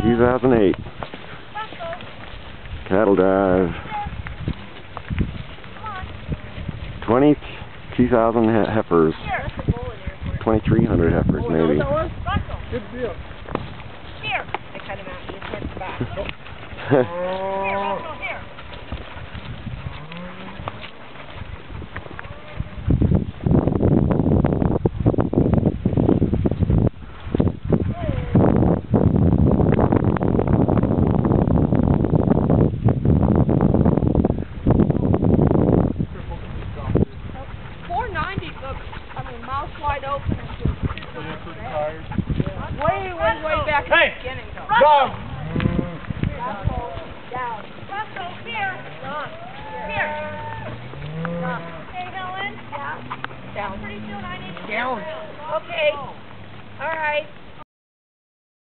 2008 cattle drive. 22,000 heifers. 2,300 heifers maybe. Good deal. Here. I cut him out and he went back. Here. 490 looks, mouth wide open and just way back at the beginning though. Down. Down. Russell, here. Here. Hey, Helen. Yeah. Down. Pretty soon I need to. Down. Okay. All right.